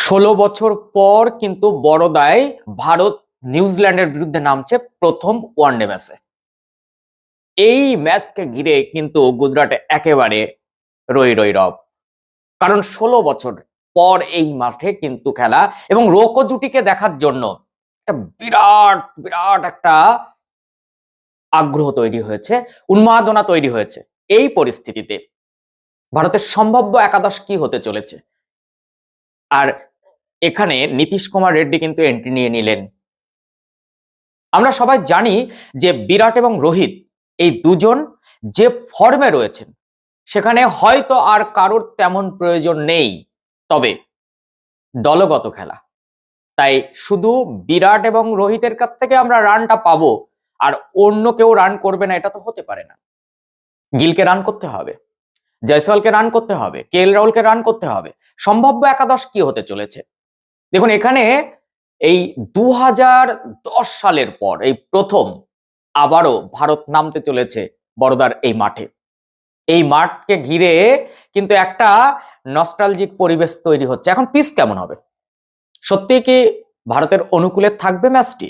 16 বছর পর কিন্তু বড়দায় ভারত নিউজিল্যান্ডের বিরুদ্ধে নামছে প্রথম ওয়ানডে ম্যাচে। এই ম্যাচকে ঘিরে কিন্তু গুজরাটে একেবারে রই রই রব, কারণ 16 বছর পর এই মাঠে কিন্তু খেলা এবং রোকো জুটিকে দেখার জন্য একটা বিরাট বিরাট একটা আগ্রহ তৈরি হয়েছে, উন্মাদনা তৈরি হয়েছে। এই পরিস্থিতিতে ভারতের সম্ভাব্য একাদশ কি হতে চলেছে, আর এখানে নীতিশ কুমার রেড্ডি কিন্তু এন্ট্রি নিয়ে নিলেন। আমরা সবাই জানি যে বিরাট এবং রোহিত এই দুজন যে ফর্মে রয়েছেন সেখানে হয়তো আর কারোর তেমন প্রয়োজন নেই, তবে দলগত খেলা, তাই শুধু বিরাট এবং রোহিতের কাছ থেকে আমরা রানটা পাবো আর অন্য কেউ রান করবে না, এটা তো হতে পারে না। গিলকে রান করতে হবে, জয়সওয়ালকে রান করতে হবে, কেএল রাহুলকে রান করতে হবে। সম্ভাব্য একাদশ কি হতে চলেছে দেখুন। এখানে এই 2010 সালের পর এই প্রথম আবারও ভারত নামতে চলেছে বড়দার এই মাঠে। এই মাঠকে ঘিরে কিন্তু একটা নস্টালজিক পরিবেশ তৈরি হচ্ছে। এখন পিচ কেমন হবে, সত্যি কি ভারতের অনুকূলে থাকবে ম্যাচটি,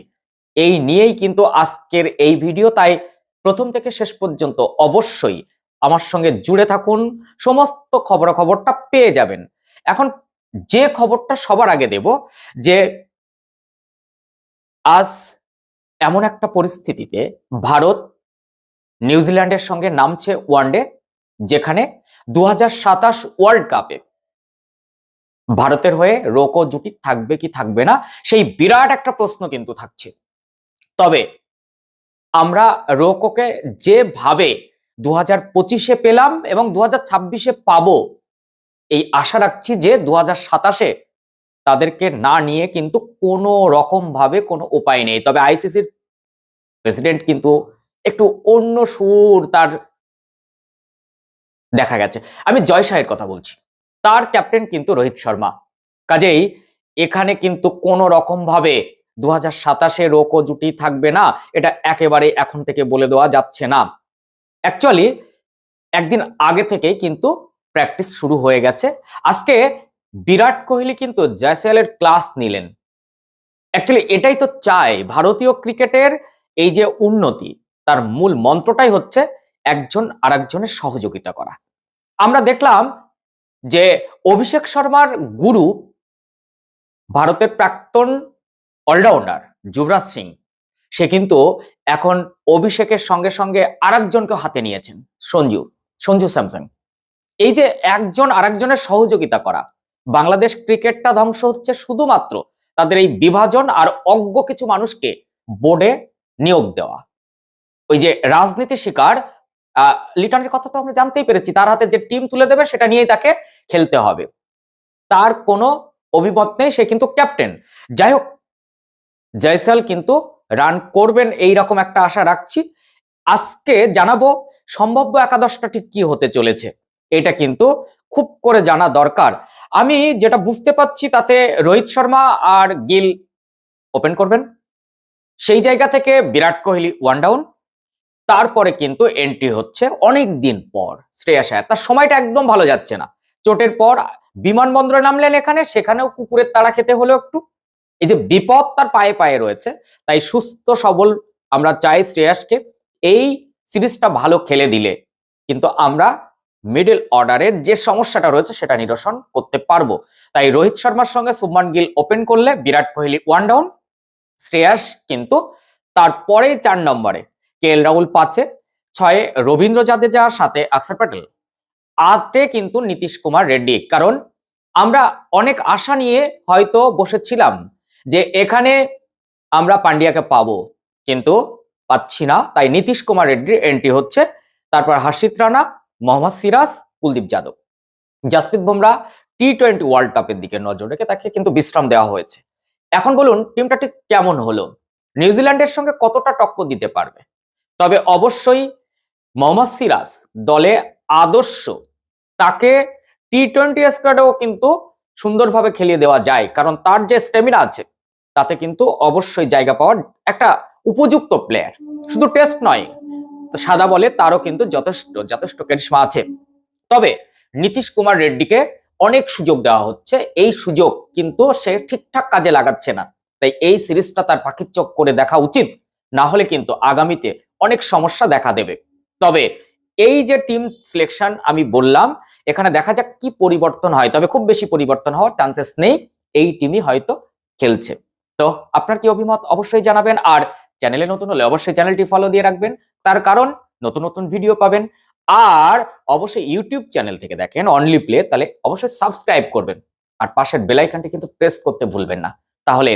এই নিয়েই কিন্তু আজকের এই ভিডিও। তাই প্রথম থেকে শেষ পর্যন্ত অবশ্যই আমার সঙ্গে জুড়ে থাকুন, সমস্ত খবরাখবরটা পেয়ে যাবেন। এখন যে খবরটা সবার আগে দেব, যে আজ এমন একটা পরিস্থিতিতে ভারত নিউজিল্যান্ডের সঙ্গে নামছে ওয়ানডে, যেখানে 2027 ওয়ার্ল্ড কাপে ভারতের হয়ে রোকো জুটি থাকবে কি থাকবে না, সেই বিরাট একটা প্রশ্ন কিন্তু থাকছে। তবে আমরা রোকোকে যেভাবে 2025-এ পেলাম এবং 2026-এ পাবো, এই আশা রাখছি যে 2027-এ তাদেরকে না নিয়ে কিন্তু কোনো রকম ভাবে কোনো উপায় নেই। তবে আইসিসির প্রেসিডেন্ট কিন্তু একটু অন্য সুর তার দেখা গেছে। আমি জয় শাহের কথা বলছি, তার ক্যাপ্টেন কিন্তু রোহিত শর্মা। কাজেই এখানে কিন্তু কোনো রকম ভাবে 2027-এ রোকো জুটি থাকবে না, এটা একেবারে এখন থেকে বলে দেওয়া যাচ্ছে না। অ্যাকচুয়ালি একদিন আগে থেকেই কিন্তু প্র্যাকটিস শুরু হয়ে গেছে। আজকে বিরাট কোহলি কিন্তু জয়সওয়ালের ক্লাস নিলেন। অ্যাকচুয়ালি এটাই তো চাই ভারতীয় ক্রিকেটের, এই যে উন্নতি, তার মূল মন্ত্রটাই হচ্ছে একজন আরেকজনের সহযোগিতা করা। আমরা দেখলাম যে অভিষেক শর্মার গুরু ভারতের প্রাক্তন অলরাউন্ডার যুবরাজ সিং, সে কিন্তু এখন অভিষেকের সঙ্গে সঙ্গে আরেকজনকে হাতে নিয়েছেন, সঞ্জু স্যামসন। এই যে একজন আরেকজনের সহযোগিতা করা, বাংলাদেশ ক্রিকেটটা ধ্বংস হচ্ছে শুধুমাত্র তাদের এই বিভাজন আর অজ্ঞ কিছু মানুষকে বোর্ডে নিয়োগ দেওয়া। ওই যে রাজনীতি শিকার লিটনের কথা তো আমরা জানতেই পেরেছি, তার হাতে যে টিম তুলে দেবে সেটা নিয়েই তাকে খেলতে হবে, তার কোনো অভিমত নেই, সে কিন্তু ক্যাপ্টেন। যাই হোক, জয়সওয়াল কিন্তু রান করবেন এইরকম একটা আশা রাখছি। আজকে জানাবো সম্ভাব্য একাদশটা ঠিক কি হতে চলেছে, এটা কিন্তু খুব করে জানা দরকার। আমি যেটা বুঝতে পারছি তাতে রোহিত শর্মা আর গিল ওপেন করবেন, সেই জায়গা থেকে বিরাট কোহলি ওয়ান ডাউন। তারপরে কিন্তু এন্ট্রি হচ্ছে অনেক দিন পর শ্রেয়াস আয়ার। তার সময়টা একদম ভালো যাচ্ছে না, চোটের পর বিমানবন্দরে নামলেন, সেখানেও কুকুরের তাড়া খেতে হলো একটু। এই যে বিপদ তার পায়ে পায়ে রয়েছে, তাই সুস্থ সবল আমরা চাই শ্রেয়াসকে। এই সিরিজটা ভালো খেলে দিলে কিন্তু আমরা মিডল অর্ডারের যে সমস্যাটা রয়েছে সেটা নিরসন করতে পারবো। তাই রোহিত শর্মার সঙ্গে শুভমান গিল ওপেন করলে বিরাট কোহলি ওয়ান ডাউন, শ্রেয়াস কিন্তু তারপরে 4 নম্বরে, কেএল রাহুল 5-এ, 6-এ রবীন্দ্র জাদেজা, 7-এ অক্ষর প্যাটেল, 8-এ কিন্তু নীতিশ কুমার রেড্ডি। কারণ আমরা অনেক আশা নিয়ে হয়তো বসেছিলাম যে এখানে আমরা পান্ডিয়াকে পাবো, কিন্তু পাচ্ছি না, তাই নীতিশ কুমার রেড্ডির এন্ট্রি হচ্ছে। তারপর হর্ষিত রানা, মোহাম্মদ সিরাজ, কুলদীপ যাদব, জাসপ্রীত বুমরাহ টি-20 ওয়ার্ল্ড কাপের দিকে নজর রেখে তাকে কিন্তু বিশ্রাম দেওয়া হয়েছে। এখন বলুন টিমটা ঠিক কেমন হলো, নিউজিল্যান্ডের সঙ্গে কতটা টক্কর দিতে পারবে। তবে অবশ্যই মোহাম্মদ সিরাজ দলে আদর্শ, তাকে টি-20 স্কোয়াডেও কিন্তু সুন্দরভাবে খেলিয়ে দেওয়া যায়, কারণ তার যে স্ট্যামিনা আছে তাতে কিন্তু অবশ্যই জায়গা পাওয়ার একটা উপযুক্ত প্লেয়ার। শুধু টেস্ট নয়, সাদা বলে তারও কিন্তু যথেষ্ট যথেষ্ট ক্যারিশমা আছে। তবে নীতিশ কুমার রেড্ডিকে অনেক সুযোগ দেওয়া হচ্ছে, এই সুযোগ কিন্তু সে ঠিকঠাক কাজে লাগাচ্ছে না। তাই এই সিরিজটা তার পাখির চোখ করে দেখা উচিত, না হলে কিন্তু আগামীতে অনেক সমস্যা দেখা দেবে। তবে এই যে টিম সিলেকশন আমি বললাম, এখানে দেখা যাক কি পরিবর্তন হয়, তবে খুব বেশি পরিবর্তন হওয়ার চান্সেস নেই, এই টিমই হয়তো খেলছে। তো আপনার কি অভিমত অবশ্যই জানাবেন, আর চ্যানেলে নতুন হলে অবশ্যই চ্যানেলটি ফলো দিয়ে রাখবেন, তার কারণ নতুন নতুন ভিডিও পাবেন। আর অবশ্যই ইউটিউব চ্যানেল থেকে দেখেন অনলি প্লে, তাহলে অবশ্যই সাবস্ক্রাইব করবেন, আর পাশের বেল আইকনটি কিন্তু প্রেস করতে ভুলবেন না। তাহলে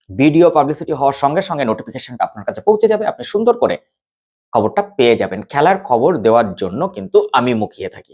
ভিডিও পাবলিসিটি হওয়ার সঙ্গে সঙ্গে নোটিফিকেশনটা আপনার কাছে পৌঁছে যাবে, আপনি সুন্দর করে খবরটা পেয়ে যাবেন। খেলার খবর দেওয়ার জন্য কিন্তু আমি মুখিয়ে থাকি।